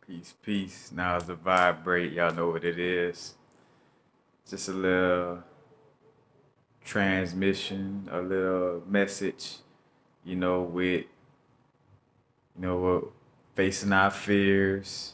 Peace, peace. Now it's the vibrate. Y'all know what it is. Just a little transmission, a little message, with, facing our fears,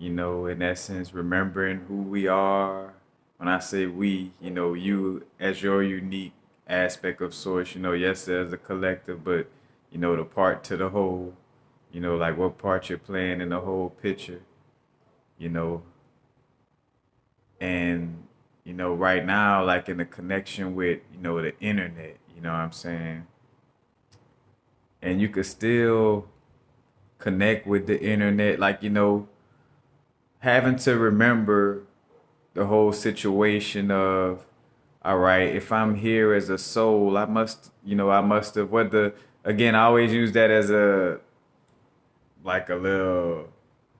in essence, remembering who we are. When I say we, you as your unique aspect of source, yes, there's a collective, but, the part to the whole, like what part you're playing in the whole picture, you know, and right now, like in the connection with the internet, you know what I'm saying, and you could still connect with the internet, like having to remember the whole situation of, all right, if I'm here as a soul, I must have, whether, again, I always use that as a, like a little,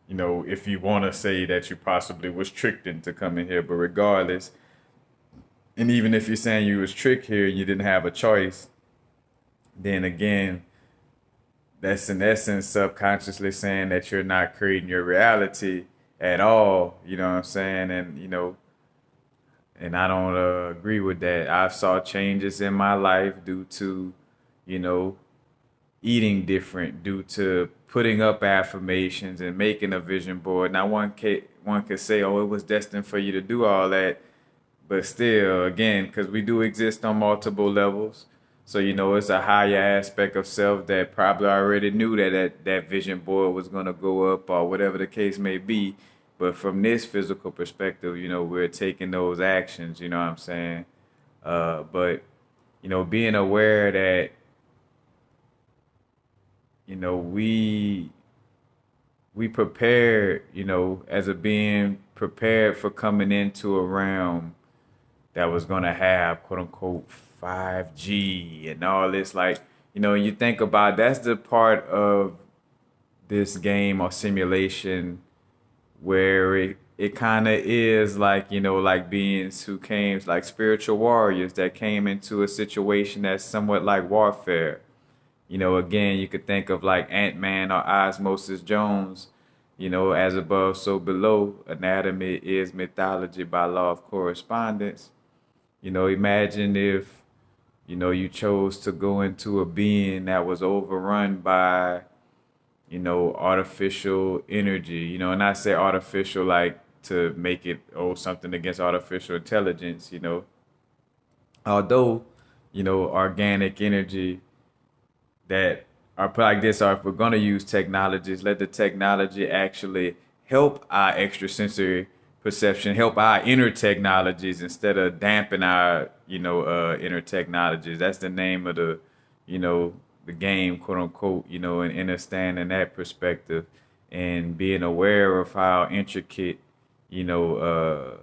if you want to say that you possibly was tricked into coming here, but regardless, and even if you're saying you was tricked here, you didn't have a choice, then again, that's in essence subconsciously saying that you're not creating your reality at all. You know what I'm saying? And and I don't agree with that. I've saw changes in my life due to, you know, eating different, due to putting up affirmations and making a vision board. Now one could say, oh, it was destined for you to do all that, but still, again, because we do exist on multiple levels. So, it's a higher aspect of self that probably already knew that vision board was going to go up or whatever the case may be. But from this physical perspective, we're taking those actions, you know what I'm saying? But, being aware that, we prepared, as a being prepared for coming into a realm that was gonna have quote unquote 5G and all this. Like, you think about, that's the part of this game or simulation where it kind of is like, like beings who came, like spiritual warriors that came into a situation that's somewhat like warfare. Again, you could think of like Ant-Man or Osmosis Jones, as above, so below. Anatomy is mythology by law of correspondence. Imagine if, you chose to go into a being that was overrun by, artificial energy, and I say artificial like to make it, something against artificial intelligence, although, organic energy that are put like this, or if we're going to use technologies, let the technology actually help our extrasensory perception, help our inner technologies instead of dampen our, inner technologies. That's the name of the, the game, quote unquote, and understanding that perspective and being aware of how intricate, you know, uh,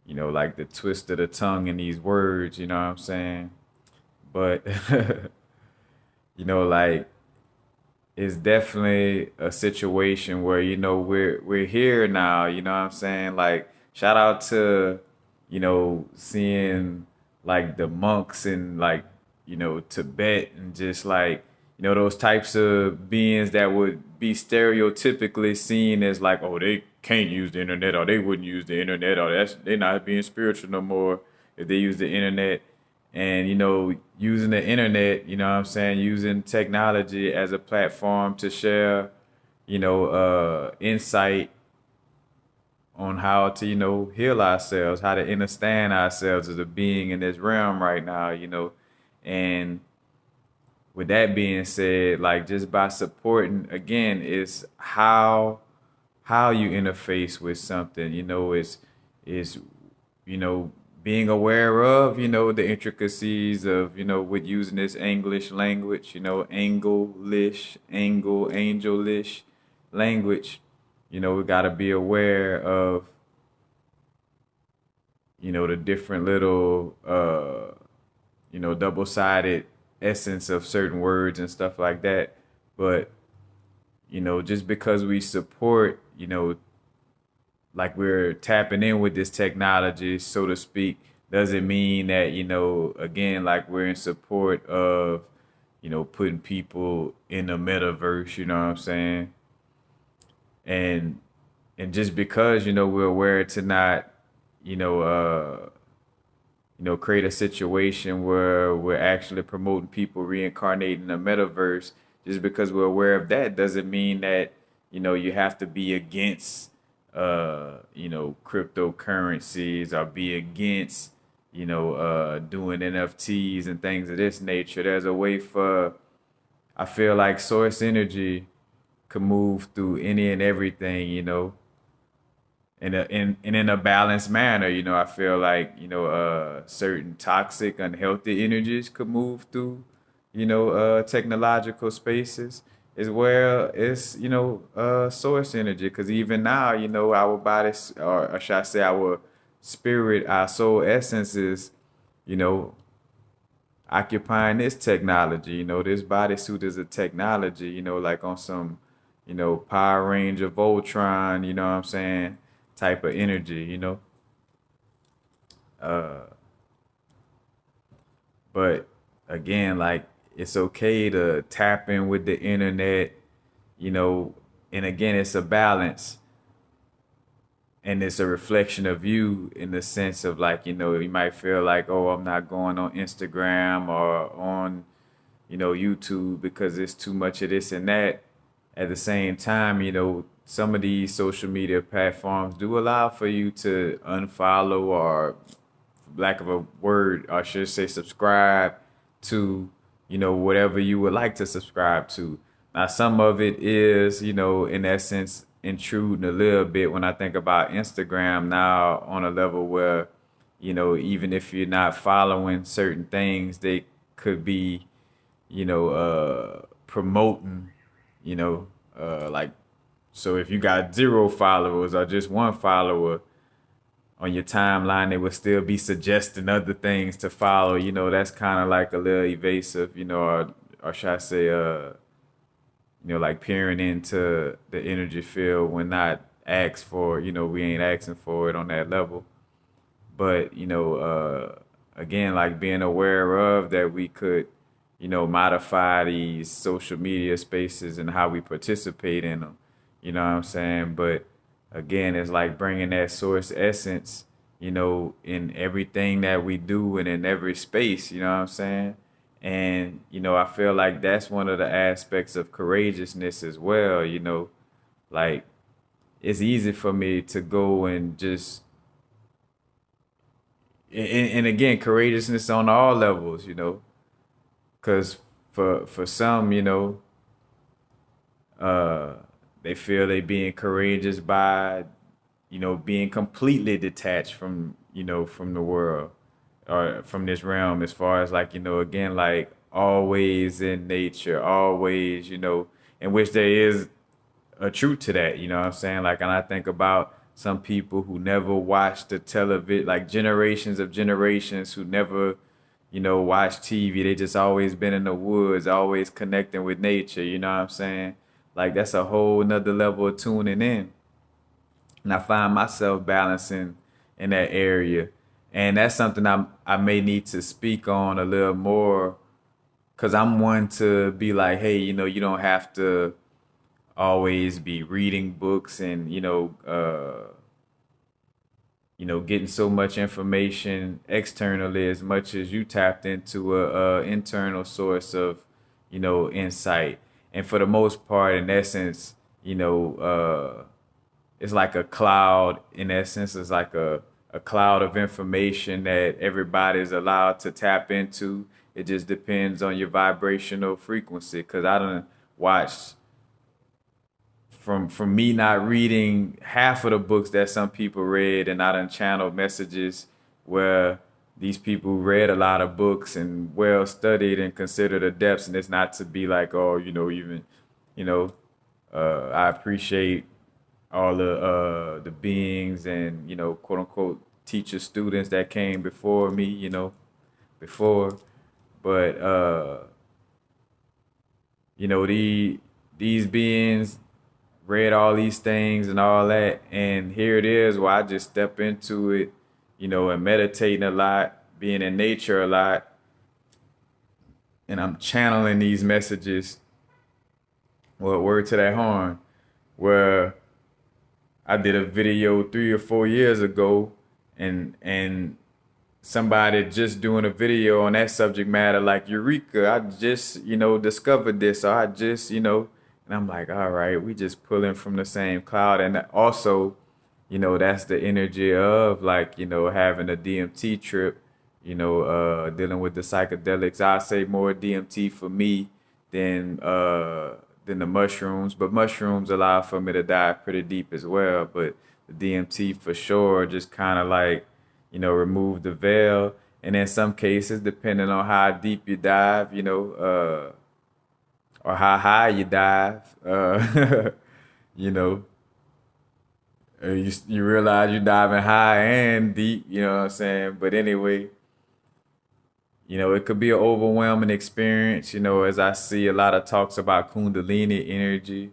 like the twist of the tongue in these words, you know what I'm saying? But like it's definitely a situation where we're here now, you know what I'm saying? Like shout out to seeing like the monks in like Tibet, and just like those types of beings that would be stereotypically seen as like, oh, they can't use the internet, or they wouldn't use the internet, or that's they're not being spiritual no more if they use the internet. And using the internet, what I'm saying, using technology as a platform to share insight on how to heal ourselves, how to understand ourselves as a being in this realm right now. And with that being said, like just by supporting, again, is how you interface with something. Is being aware of the intricacies of with using this English language, angelish language. We got to be aware of the different little double-sided essence of certain words and stuff like that. But just because we support, like we're tapping in with this technology, so to speak, doesn't mean that, again, like we're in support of, putting people in the metaverse, you know what I'm saying? and just because, we're aware to not, you know, create a situation where we're actually promoting people reincarnating the metaverse. Just because we're aware of that doesn't mean that, you have to be against, cryptocurrencies, or be against, doing NFTs and things of this nature. There's a way for, I feel like source energy could move through any and everything, in a balanced manner. I feel like, certain toxic, unhealthy energies could move through, technological spaces, as well as, source energy. Because even now, our bodies, or should I say our spirit, our soul essence is, you know, occupying this technology. This bodysuit is a technology, like on some, Power Ranger Voltron, you know what I'm saying, type of energy, Uh, but again, like, it's okay to tap in with the internet, you know, and again, it's a balance, and it's a reflection of you, in the sense of, like, you might feel like, oh, I'm not going on Instagram or on, YouTube, because it's too much of this and that. At the same time, some of these social media platforms do allow for you to unfollow, or, for lack of a word, or I should say, subscribe to, whatever you would like to subscribe to. Now, some of it is, in essence, intruding a little bit when I think about Instagram now, on a level where, even if you're not following certain things, they could be, promoting, like, so if you got 0 followers or just 1 follower on your timeline, they would still be suggesting other things to follow. That's kind of like a little evasive, or should I say, like peering into the energy field when not asked for. We ain't asking for it on that level. But, again, like, being aware of that, we could, modify these social media spaces and how we participate in them. You know what I'm saying? But again, it's like bringing that source essence, in everything that we do and in every space. You know what I'm saying? And, I feel like that's one of the aspects of courageousness as well. Like, it's easy for me to go and just, and again, courageousness on all levels, because for some, uh, they feel they being courageous by, being completely detached from, from the world, or from this realm, as far as, like, again, like, always in nature, always, in which there is a truth to that, you know what I'm saying? Like, and I think about some people who never watched the television, like generations of generations who never, watched TV. They just always been in the woods, always connecting with nature, you know what I'm saying? Like, that's a whole nother level of tuning in. And I find myself balancing in that area. And that's something I may need to speak on a little more, because I'm one to be like, hey, you don't have to always be reading books and, getting so much information externally, as much as you tapped into a internal source of, insight. And for the most part, in essence, it's like a cloud. In essence, it's like a cloud of information that everybody's allowed to tap into. It just depends on your vibrational frequency. Because I don't watch, from me not reading half of the books that some people read, and I done channeled messages where these people read a lot of books and well studied and consider the depths. And it's not to be like, oh, even, you know, I appreciate all the beings and, quote unquote, teacher students that came before me, before. But these beings read all these things and all that, and here it is where I just step into it, and meditating a lot, being in nature a lot, and I'm channeling these messages. Well, word to that horn, where I did a video 3 or 4 years ago, and somebody just doing a video on that subject matter, like Eureka, I just, discovered this, or I just, and I'm like, all right, we just pulling from the same cloud. And also, that's the energy of like, having a DMT trip, dealing with the psychedelics. I say more DMT for me than than the mushrooms, but mushrooms allow for me to dive pretty deep as well. But the DMT for sure just kind of like, remove the veil. And in some cases, depending on how deep you dive, or how high you dive, you know, you realize you're diving high and deep, you know what I'm saying? But anyway, it could be an overwhelming experience, as I see a lot of talks about Kundalini energy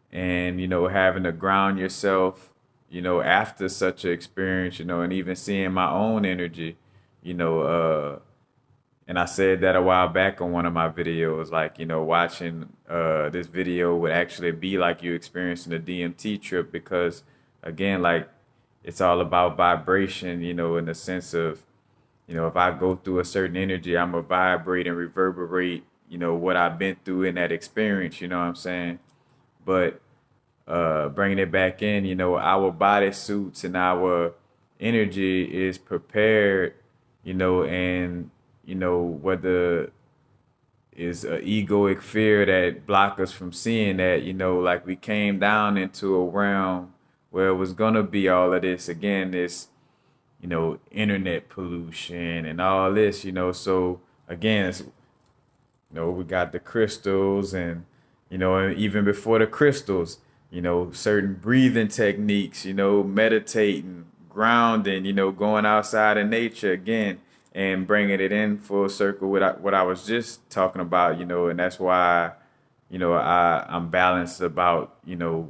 and, having to ground yourself, after such an experience, and even seeing my own energy, you know, and I said that a while back on one of my videos, like, watching this video would actually be like you experiencing a DMT trip because, again, like, it's all about vibration, in the sense of, if I go through a certain energy, I'm going to vibrate and reverberate, what I've been through in that experience, you know what I'm saying? But bringing it back in, our body suits and our energy is prepared, and, whether it's an egoic fear that block us from seeing that, like we came down into a realm where it was going to be all of this, again, this internet pollution and all this, so again, it's, we got the crystals and, and even before the crystals, certain breathing techniques, meditating, grounding, going outside in nature again and bringing it in full circle with what I was just talking about, and that's why, I'm balanced about,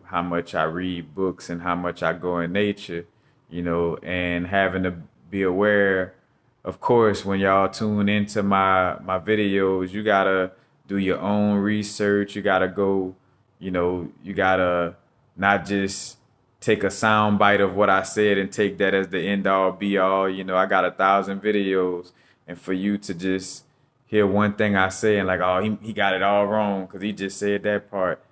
how much I read books and how much I go in nature, and having to be aware. Of course, when y'all tune into my videos, you gotta do your own research. You gotta go, you gotta not just take a sound bite of what I said and take that as the end all be all. I got 1,000 videos, and for you to just hear one thing I say and like, oh, he got it all wrong because he just said that part,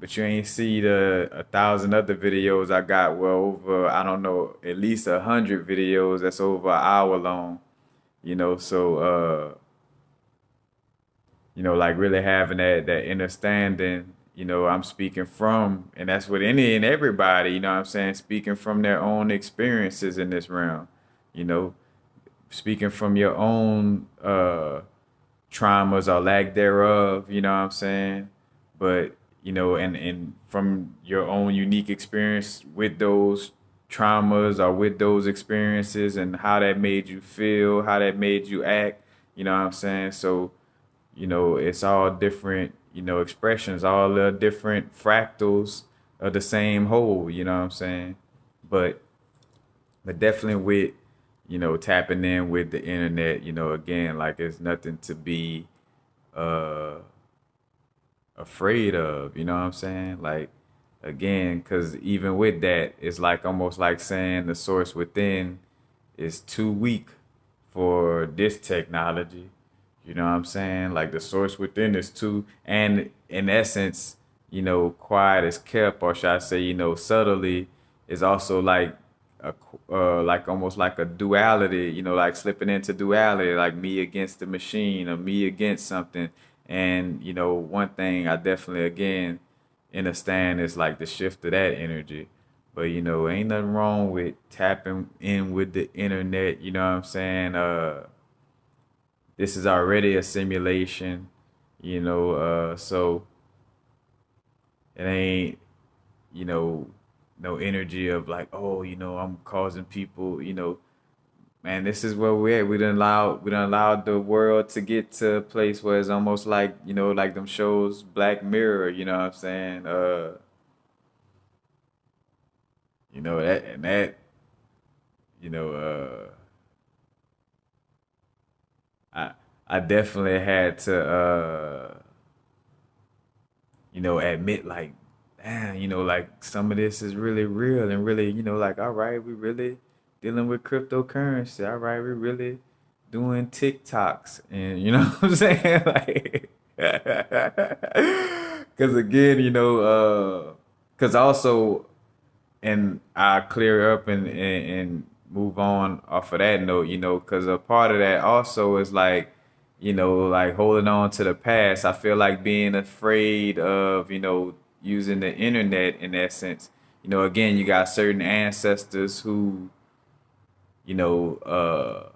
but you ain't see the 1,000 other videos I got. Well, over, I don't know, at least 100 videos that's over an hour long. So like really having that understanding. I'm speaking from, and that's what any and everybody. What I'm saying, speaking from their own experiences in this realm. You know, speaking from your own traumas or lack thereof. You know what I'm saying, but and from your own unique experience with those traumas or with those experiences and how that made you feel, how that made you act, what I'm saying? So, it's all different, expressions, all the different fractals of the same whole, you know what I'm saying? But definitely with, tapping in with the internet, again, like it's nothing to be uh afraid of, you know what I'm saying? Like, again, because even with that, it's like almost like saying the source within is too weak for this technology. You know what I'm saying? Like the source within is too, and in essence, quiet is kept, or should I say, subtly is also like like almost like a duality, like slipping into duality, like me against the machine or me against something. And, one thing I definitely, again, understand is like the shift of that energy. But, ain't nothing wrong with tapping in with the internet, you know what I'm saying? This is already a simulation, so it ain't, you know, no energy of like, oh, I'm causing people, man, this is where we're at. We done allowed the world to get to a place where it's almost like, like them shows Black Mirror, you know what I'm saying? That and that, you know, I I definitely had to admit like, man, like some of this is really real and really, like, all right, we really dealing with cryptocurrency. All right, we really doing TikToks and what I'm saying? Like, because again, because also, and I clear up and move on off of that note, because a part of that also is like, like holding on to the past. I feel like being afraid of, using the internet in essence. Again, you got certain ancestors who, you know, uh,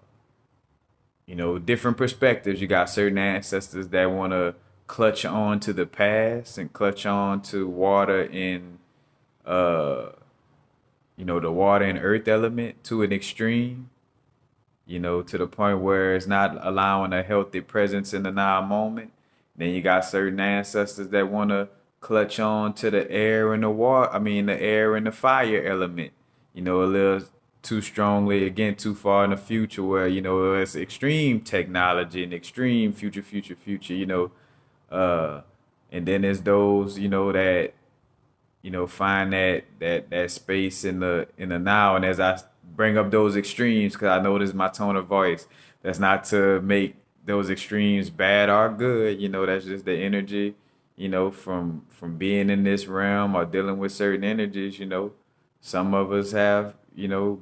different perspectives. You got certain ancestors that want to clutch on to the past and clutch on to water in uh the water and earth element to an extreme, to the point where it's not allowing a healthy presence in the now moment. Then you got certain ancestors that want to clutch on to the air and the water, the air and the fire element, a little too strongly, again, too far in the future where, it's extreme technology and extreme future, uh, and then there's those, that find that space in the now. And as I bring up those extremes, because I know this is my tone of voice, that's not to make those extremes bad or good. That's just the energy. From being in this realm or dealing with certain energies. Some of us have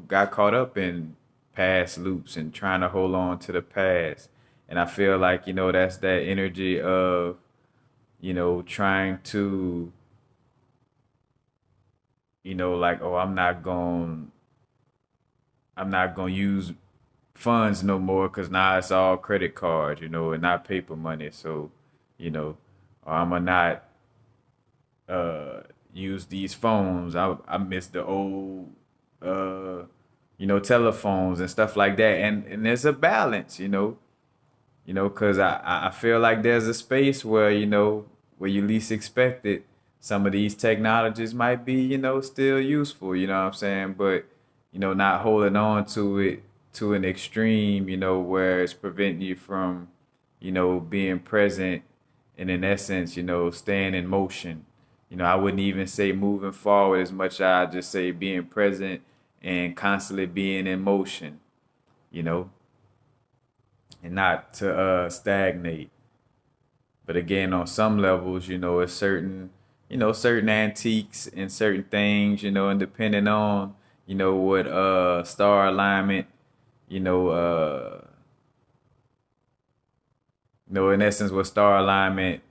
got caught up in past loops and trying to hold on to the past. And I feel like that's that energy of trying to like, oh, I'm not going to use funds no more because now it's all credit cards, and not paper money. So, or I'm gonna not use these phones. I miss the old uh telephones and stuff like that. And there's a balance, because I feel like there's a space where, where you least expect it, some of these technologies might be, still useful, what I'm saying? But, not holding on to it to an extreme, where it's preventing you from, being present and in essence, staying in motion. I wouldn't even say moving forward as much as I just say being present and constantly being in motion, you know, and not to stagnate. But again, on some levels, it's certain, certain antiques and certain things, and depending on, what star alignment, you know, uh, in essence, what star alignment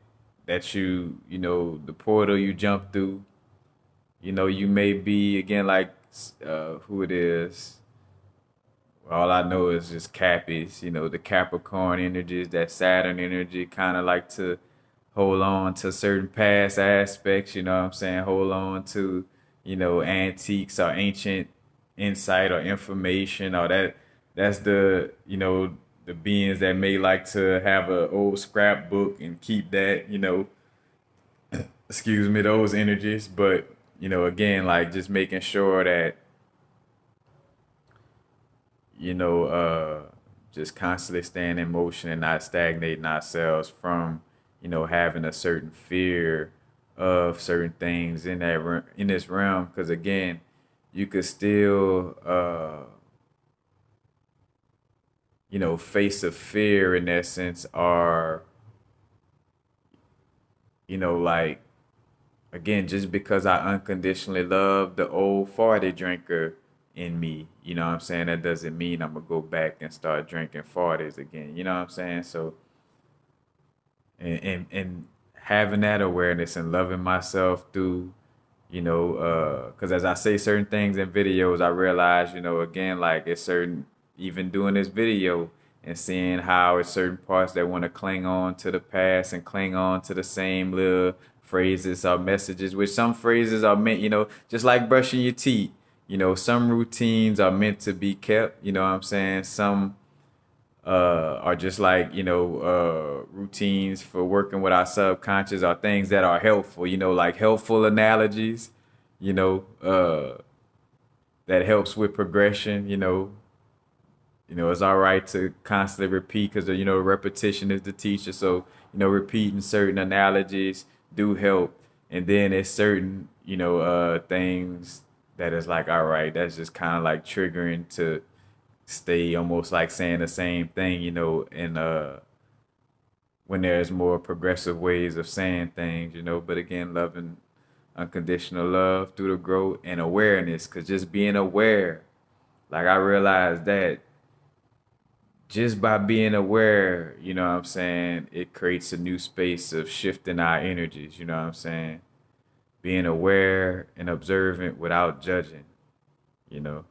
that the portal you jump through, you may be again like who it is. All I know is just Cappies, the Capricorn energies, that Saturn energy, kind of like to hold on to certain past aspects, what I'm saying? Hold on to, antiques or ancient insight or information or that's the, the beings that may like to have an old scrapbook and keep that, excuse me, those energies. But, again, like just making sure that you know, just constantly staying in motion and not stagnating ourselves from, having a certain fear of certain things in in this realm. Because again, you could still, face a fear in essence, or, like again, just because I unconditionally love the old 40 drinker in me, what I'm saying? That doesn't mean I'm gonna go back and start drinking 40s again. You know what I'm saying? So and having that awareness and loving myself through, because as I say certain things in videos, I realize, again, like it's certain, even doing this video and seeing how it's certain parts that want to cling on to the past and cling on to the same little phrases or messages, which some phrases are meant, just like brushing your teeth. Some routines are meant to be kept, what I'm saying? Some are just like, routines for working with our subconscious, or things that are helpful, like helpful analogies, you know, uh, that helps with progression, it's all right to constantly repeat because, repetition is the teacher. So, repeating certain analogies do help. And then it's certain things that is like, all right, that's just kind of like triggering to stay almost like saying the same thing, and when there's more progressive ways of saying things, but again, loving unconditional love through the growth and awareness, because just being aware, like I realized that just by being aware, what I'm saying, it creates a new space of shifting our energies, you know what I'm saying? Being aware and observant without judging, you know,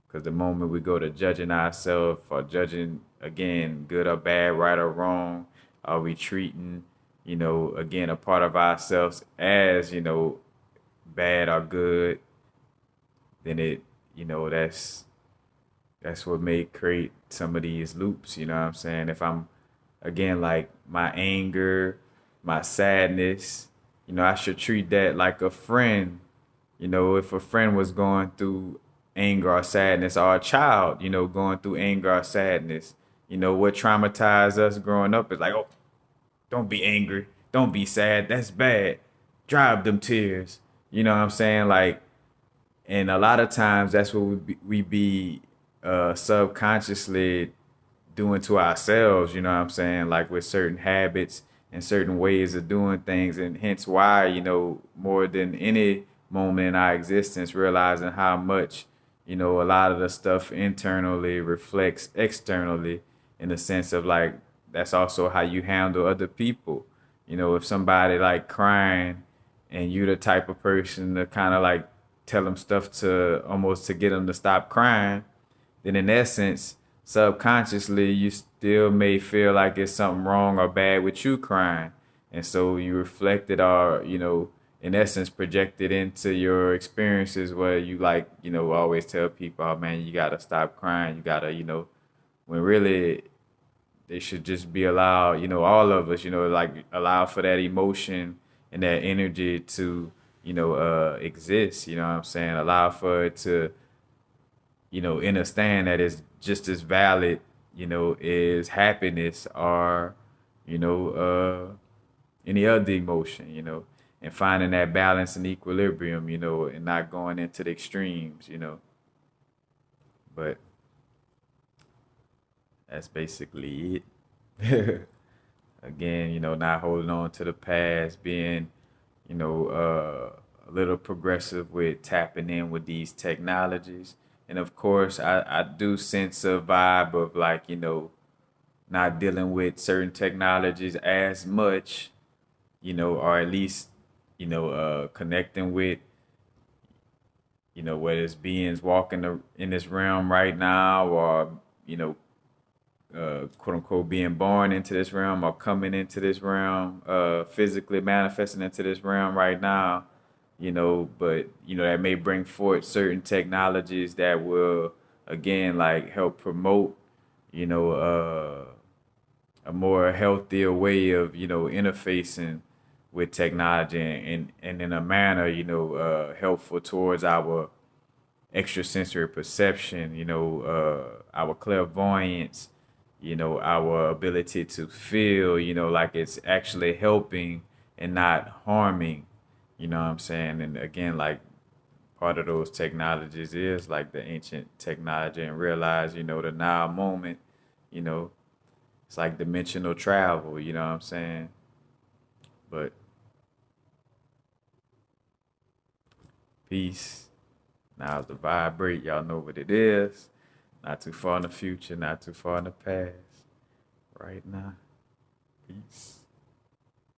because the moment we go to judging ourselves or judging, again, good or bad, right or wrong, are we treating, again, a part of ourselves as, bad or good, then that's what may create some of these loops, you know what I'm saying? If I'm, again, like my anger, my sadness, I should treat that like a friend. If a friend was going through anger or sadness, or a child, going through anger or sadness, what traumatized us growing up is like, oh, don't be angry, don't be sad, that's bad. Dry up them tears. You know what I'm saying? Like, and a lot of times that's what we be subconsciously doing to ourselves, you know what I'm saying? Like with certain habits and certain ways of doing things, and hence why, more than any moment in our existence, realizing how much, a lot of the stuff internally reflects externally, in the sense of like, that's also how you handle other people. If somebody like crying and you the type of person to kind of like tell them stuff to almost to get them to stop crying, then in essence, subconsciously, you still may feel like it's something wrong or bad with you crying. And so you reflect it, or, in essence, project it into your experiences, where you like, always tell people, oh man, you gotta stop crying. You gotta, when really they should just be allowed, all of us, like allow for that emotion and that energy to, exist, you know what I'm saying? Allow for it to, understand that it's just as valid, as happiness or, any other emotion, and finding that balance and equilibrium, and not going into the extremes, But that's basically it. Again, not holding on to the past, being, a little progressive with tapping in with these technologies. And of course, I do sense a vibe of like, not dealing with certain technologies as much, or at least, connecting with, whether it's beings walking in this realm right now, or, quote unquote being born into this realm, or coming into this realm, physically manifesting into this realm right now, but that may bring forth certain technologies that will again like help promote, a more healthier way of, interfacing with technology, and in a manner, helpful towards our extrasensory perception, our clairvoyance, our ability to feel, like it's actually helping and not harming, you know what I'm saying? And again, like part of those technologies is like the ancient technology, and realize, the now moment, you know, it's like dimensional travel, you know what I'm saying? But peace. Now's the vibrate. Y'all know what it is. Not too far in the future, not too far in the past. Right now. Peace.